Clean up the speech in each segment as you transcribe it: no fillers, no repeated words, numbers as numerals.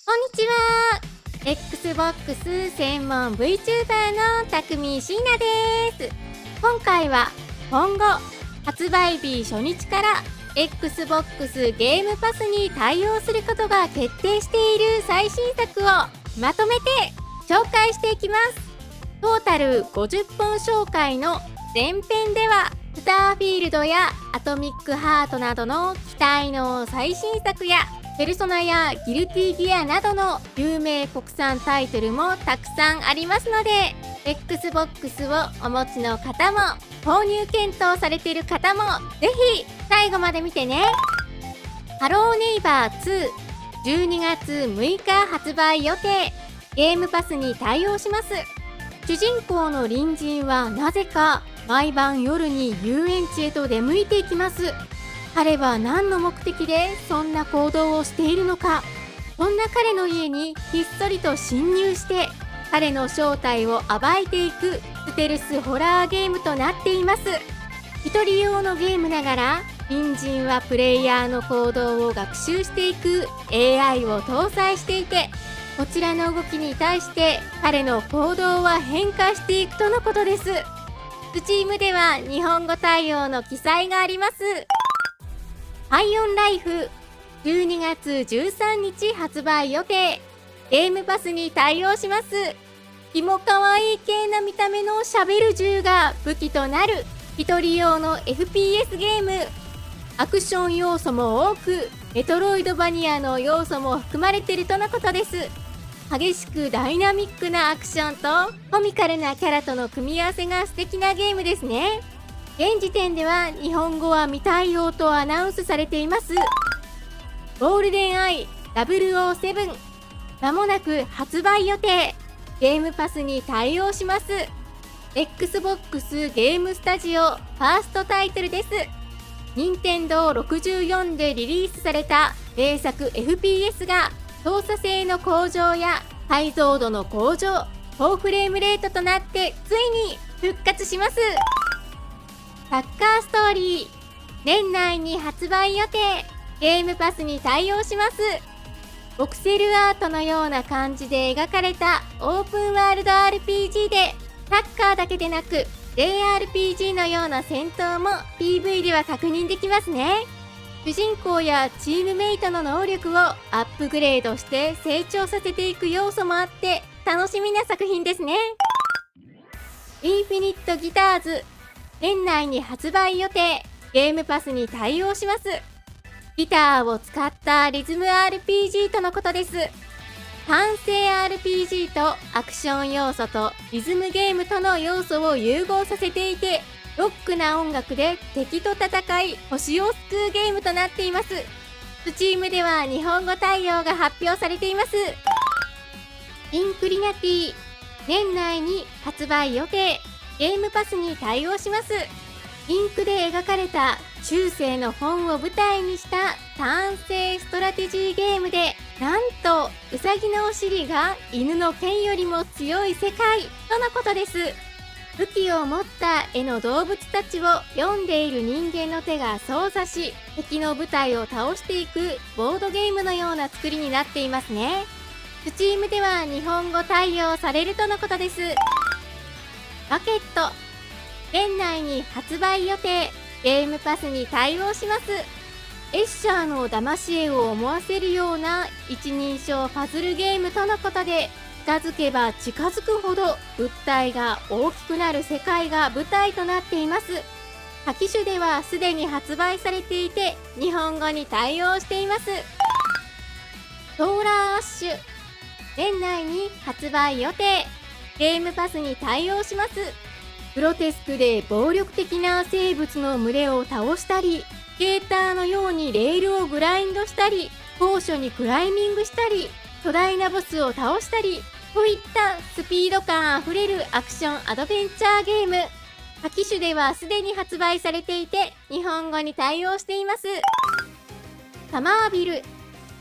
こんにちは。Xbox 専門 VTuber のたくみしーなです。今回は今後発売日初日から Xbox ゲームパスに対応することが決定している最新作をまとめて紹介していきます。トータル50本紹介の前編ではスターフィールドやアトミックハートなどの期待の最新作やペルソナやギルティギアなどの有名国産タイトルもたくさんありますので、 Xbox をお持ちの方も購入検討されている方もぜひ最後まで見てね。ハローネイバー2 12月6日発売予定。ゲームパスに対応します。主人公の隣人はなぜか毎晩夜に遊園地へと出向いていきます。彼は何の目的でそんな行動をしているのか。そんな彼の家にひっそりと侵入して彼の正体を暴いていくステルスホラーゲームとなっています。一人用のゲームながら隣人はプレイヤーの行動を学習していく AI を搭載していて、こちらの動きに対して彼の行動は変化していくとのことです。Steam では日本語対応の記載があります。ハイオンライフ12月13日発売予定。ゲームパスに対応します。キモかわいい系な見た目のシャベル銃が武器となる一人用の FPS ゲーム。アクション要素も多くメトロイドバニアの要素も含まれているとのことです。激しくダイナミックなアクションとコミカルなキャラとの組み合わせが素敵なゲームですね。現時点では日本語は未対応とアナウンスされています。ゴールデンアイ007まもなく発売予定。ゲームパスに対応します。 Xbox ゲームスタジオファーストタイトルです。任天堂64でリリースされた名作 FPS が操作性の向上や解像度の向上、高フレームレートとなってついに復活します。サッカーストーリー年内に発売予定。ゲームパスに対応します。ボクセルアートのような感じで描かれたオープンワールド RPG でサッカーだけでなく JRPG のような戦闘も PV では確認できますね。主人公やチームメイトの能力をアップグレードして成長させていく要素もあって楽しみな作品ですね。インフィニットギターズ年内に発売予定。ゲームパスに対応します。ギターを使ったリズム RPG とのことです。単性 RPG とアクション要素とリズムゲームとの要素を融合させていて、ロックな音楽で敵と戦い星を救うゲームとなっています。Steam では日本語対応が発表されています。インクリナティ年内に発売予定。ゲームパスに対応します。インクで描かれた中世の本を舞台にした単性ストラテジーゲームで、なんとウサギのお尻が犬の剣よりも強い世界とのことです。武器を持った絵の動物たちを読んでいる人間の手が操作し、敵の部隊を倒していくボードゲームのような作りになっていますね。Steam では日本語対応されるとのことです。バケット年内に発売予定。ゲームパスに対応します。エッシャーの騙し絵を思わせるような一人称パズルゲームとのことで、近づけば近づくほど物体が大きくなる世界が舞台となっています。他機種ではすでに発売されていて日本語に対応しています。ソーラーアッシュ年内に発売予定。ゲームパスに対応します。グロテスクで暴力的な生物の群れを倒したり、スケーターのようにレールをグラインドしたり、高所にクライミングしたり、巨大なボスを倒したりといったスピード感あふれるアクションアドベンチャーゲーム。他機種ではすでに発売されていて日本語に対応しています。サマービル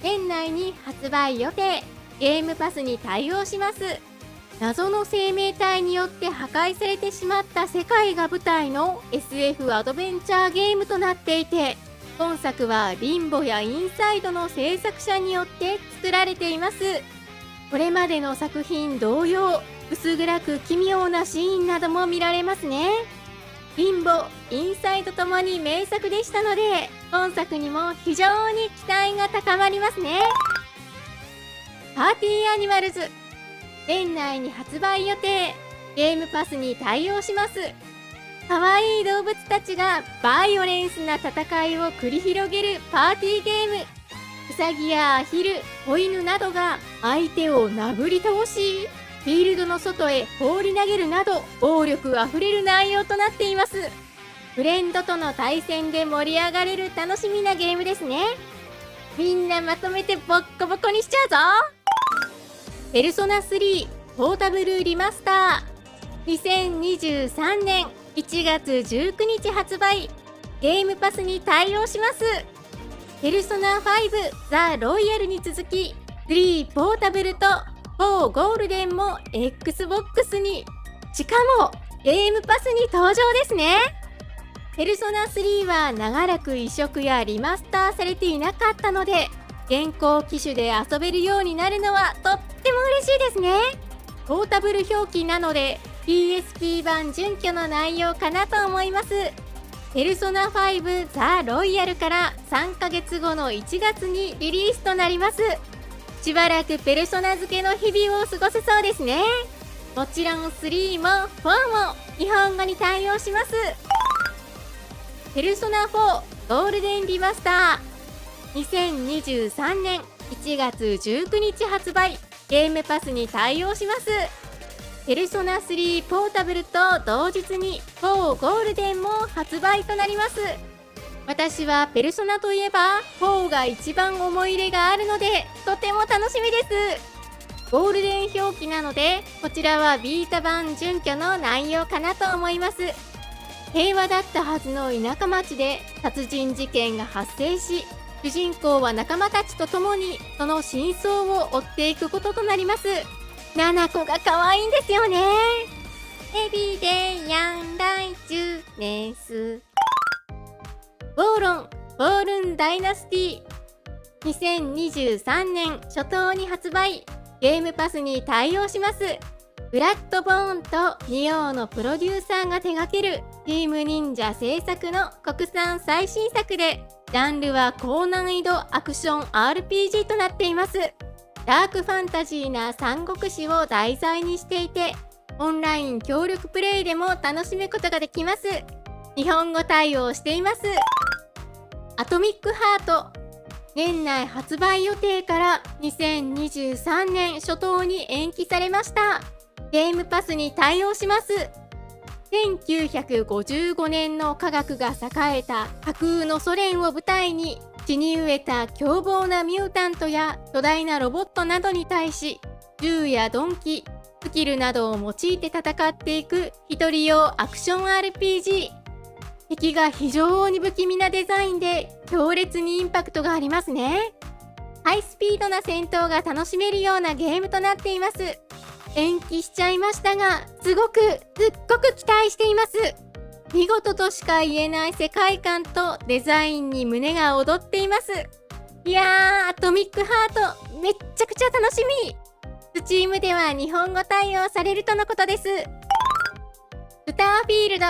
年内に発売予定。ゲームパスに対応します。謎の生命体によって破壊されてしまった世界が舞台の SF アドベンチャーゲームとなっていて、本作はリンボやインサイドの制作者によって作られています。これまでの作品同様、薄暗く奇妙なシーンなども見られますね。リンボ、インサイドともに名作でしたので、本作にも非常に期待が高まりますね。パーティーアニマルズ、年内に発売予定、ゲームパスに対応します。可愛い動物たちがバイオレンスな戦いを繰り広げるパーティーゲーム。ウサギやアヒル、子犬などが相手を殴り倒し、フィールドの外へ放り投げるなど暴力あふれる内容となっています。フレンドとの対戦で盛り上がれる楽しみなゲームですね。みんなまとめてボッコボコにしちゃうぞ。ペルソナ3ポータブルリマスター、2023年1月19日発売。ゲームパスに対応します。ペルソナ5ザ・ロイヤルに続き、3ポータブルと4ゴールデンも Xbox に、しかもゲームパスに登場ですね。ペルソナ3は長らく移植やリマスターされていなかったので、現行機種で遊べるようになるのはとっても嬉しいですね。ポータブル表記なので PSP 版準拠の内容かなと思います。ペルソナ5ザ・ロイヤルから3ヶ月後の1月にリリースとなります。しばらくペルソナ漬けの日々を過ごせそうですね。もちろん3も4も日本語に対応します。ペルソナ4ゴールデンリマスター、2023年1月19日発売。ゲームパスに対応します。ペルソナ3ポータブルと同日に4ゴールデンも発売となります。私はペルソナといえば4が一番思い入れがあるのでとても楽しみです。ゴールデン表記なのでこちらはビータ版準拠の内容かなと思います。平和だったはずの田舎町で殺人事件が発生し、主人公は仲間たちと共にその真相を追っていくこととなります。ナナコが可愛いんですよね。エビデヤンライチュネス。ウォーロン、ウォールンダイナスティ、2023年初頭に発売。ゲームパスに対応します。ブラッドボーンとニオーのプロデューサーが手掛けるチーム忍者制作の国産最新作で、ジャンルは高難易度アクション RPG となっています。ダークファンタジーな三国志を題材にしていて、オンライン協力プレイでも楽しむことができます。日本語対応しています。アトミックハート、年内発売予定から2023年初頭に延期されました。ゲームパスに対応します。1955年の科学が栄えた架空のソ連を舞台に、血に飢えた凶暴なミュータントや巨大なロボットなどに対し、銃や鈍器、スキルなどを用いて戦っていく一人用アクション RPG。敵が非常に不気味なデザインで強烈にインパクトがありますね。ハイスピードな戦闘が楽しめるようなゲームとなっています。延期しちゃいましたが、すっごく期待しています。見事としか言えない世界観とデザインに胸が躍っています。いやー、アトミックハート、めっちゃくちゃ楽しみ。スチームでは日本語対応されるとのことです。スターフィールド、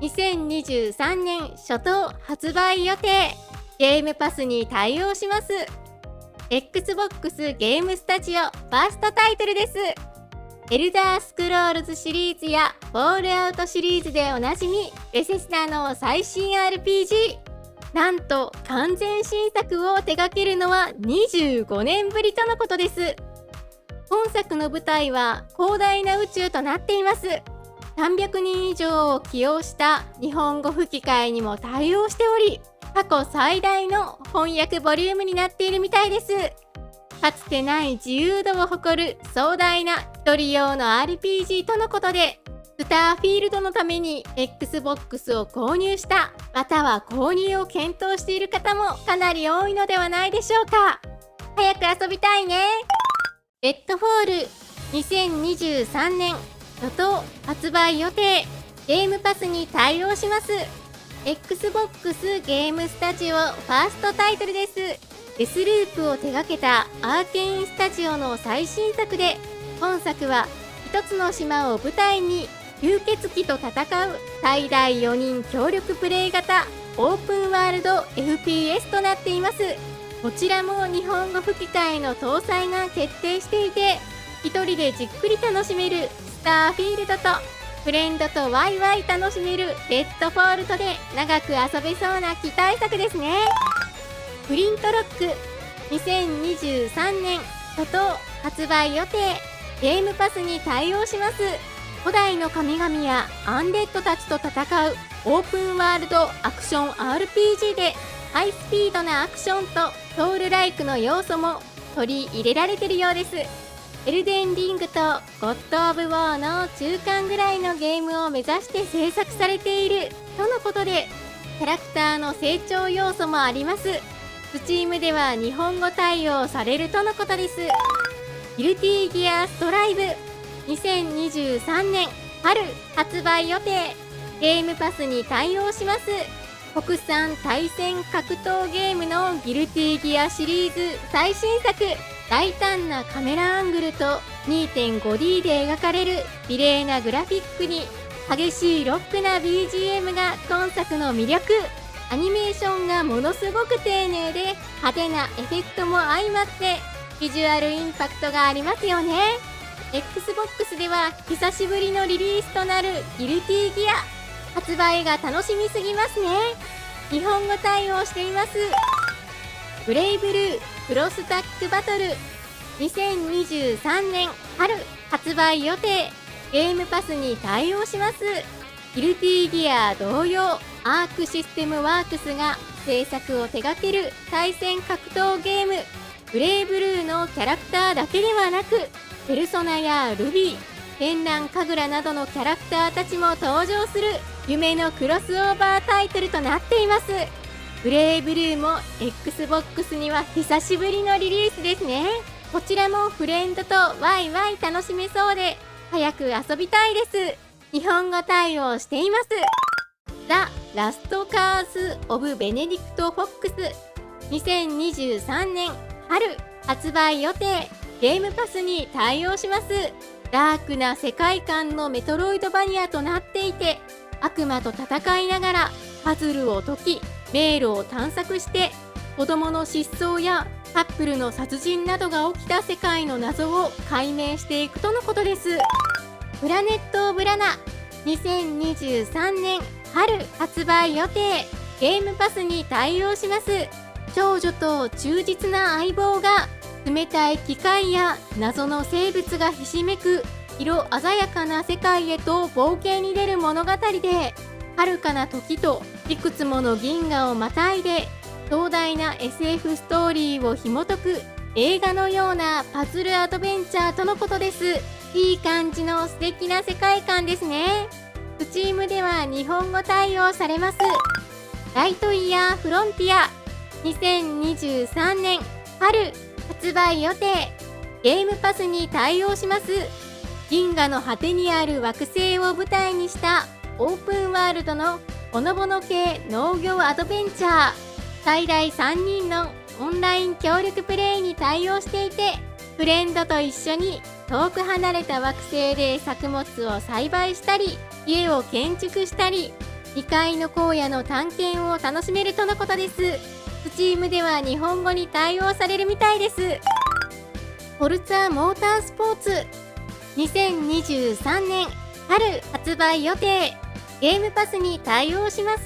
2023年初頭発売予定。ゲームパスに対応します。Xbox ゲームスタジオファーストタイトルです。エルダースクロールズシリーズやフォールアウトシリーズでおなじみ、ベセスダの最新 RPG。なんと完全新作を手掛けるのは25年ぶりとのことです。本作の舞台は広大な宇宙となっています。300人以上を起用した日本語吹き替えにも対応しており、過去最大の翻訳ボリュームになっているみたいです。かつてない自由度を誇る壮大な一人用の RPG とのことで、スターフィールドのために Xbox を購入した、または購入を検討している方もかなり多いのではないでしょうか。早く遊びたいね。レッドフォール、2023年初頭発売予定。ゲームパスに対応します。Xbox ゲームスタジオファーストタイトルです。デスループを手掛けたアーケインスタジオの最新作で、本作は一つの島を舞台に吸血鬼と戦う最大4人協力プレイ型オープンワールド FPS となっています。こちらも日本語吹き替えの搭載が決定していて、一人でじっくり楽しめるスターフィールドとフレンドとワイワイ楽しめるレッドフォールトで長く遊べそうな期待作ですね。プリントロック2023年初頭発売予定。ゲームパスに対応します。古代の神々やアンデッドたちと戦うオープンワールドアクション RPG で、ハイスピードなアクションとソウルライクの要素も取り入れられているようです。エルデンリングとゴッド・オブ・ウォーの中間ぐらいのゲームを目指して制作されているとのことで、キャラクターの成長要素もあります。Steam では日本語対応されるとのことです。ギルティギアストライブ2023年春発売予定。ゲームパスに対応します。国産対戦格闘ゲームのギルティギアシリーズ最新作。大胆なカメラアングルと 2.5D で描かれる美麗なグラフィックに激しいロックな BGM が今作の魅力。アニメーションがものすごく丁寧で派手なエフェクトも相まってビジュアルインパクトがありますよね。 Xbox では久しぶりのリリースとなるギルティギア発売が楽しみすぎますね。日本語対応しています。ブレイブルークロスタックバトル2023年春発売予定。ゲームパスに対応します。ギルティギア同様アークシステムワークスが制作を手掛ける対戦格闘ゲームブレイブルーのキャラクターだけではなく、ペルソナやルビー、天覧神楽などのキャラクターたちも登場する夢のクロスオーバータイトルとなっています。ブレイブルーも Xbox には久しぶりのリリースですね。こちらもフレンドとワイワイ楽しめそうで早く遊びたいです。日本語対応しています。ザ・ラストカーズ・オブ・ベネディクト・フォックス2023年春発売予定。ゲームパスに対応します。ダークな世界観のメトロイドバニアとなっていて、悪魔と戦いながらパズルを解き迷路を探索して子供の失踪やカップルの殺人などが起きた世界の謎を解明していくとのことです。プラネット・オブ・ラナ2023年春発売予定。ゲームパスに対応します。少女と忠実な相棒が冷たい機械や謎の生物がひしめく色鮮やかな世界へと冒険に出る物語で、遥かな時といくつもの銀河をまたいで壮大な SF ストーリーを紐解く映画のようなパズルアドベンチャーとのことです。いい感じの素敵な世界観ですね。Steam では日本語対応されます。ライトイヤーフロンティア2023年春発売予定。ゲームパスに対応します。銀河の果てにある惑星を舞台にしたオープンワールドのほのぼの系農業アドベンチャー。最大3人のオンライン協力プレイに対応していて、フレンドと一緒に遠く離れた惑星で作物を栽培したり家を建築したり2階の荒野の探検を楽しめるとのことです。Steam では日本語に対応されるみたいです。フォルツァモータースポーツ2023年春発売予定。ゲームパスに対応します。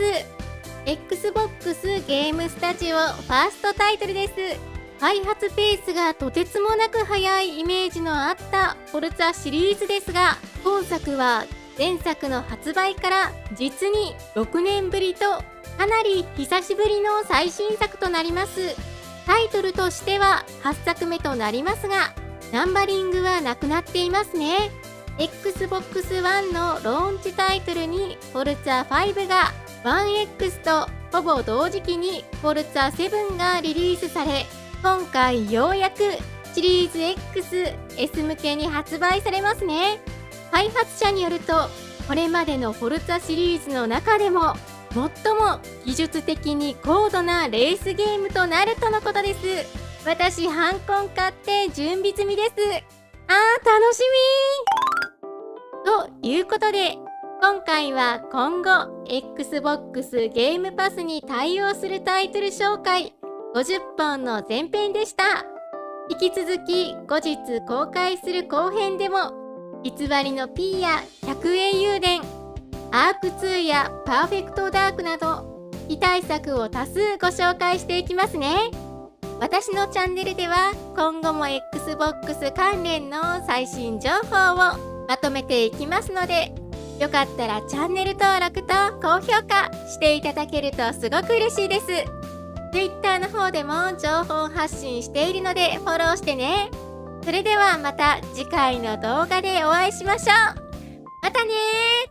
Xbox ゲームスタジオファーストタイトルです。開発ペースがとてつもなく速いイメージのあったフォルツァシリーズですが、今作は前作の発売から実に6年ぶりとかなり久しぶりの最新作となります。タイトルとしては8作目となりますが、ナンバリングはなくなっていますね。Xbox One のローンチタイトルにフォルツァ5が 1X とほぼ同時期にフォルツァ7がリリースされ、今回ようやくシリーズ XS 向けに発売されますね。開発者によると、これまでのフォルツァシリーズの中でも最も技術的に高度なレースゲームとなるとのことです。私、ハンコン買って準備済みです。楽しみということで、今回は今後 Xbox ゲームパスに対応するタイトル紹介50本の前編でした。引き続き後日公開する後編でも偽りの P や100円油田、アーク2やパーフェクトダークなど非対策を多数ご紹介していきますね。私のチャンネルでは今後も Xbox 関連の最新情報をまとめていきますので、よかったらチャンネル登録と高評価していただけるとすごく嬉しいです。Twitter の方でも情報発信しているのでフォローしてね。それではまた次回の動画でお会いしましょう。またねー。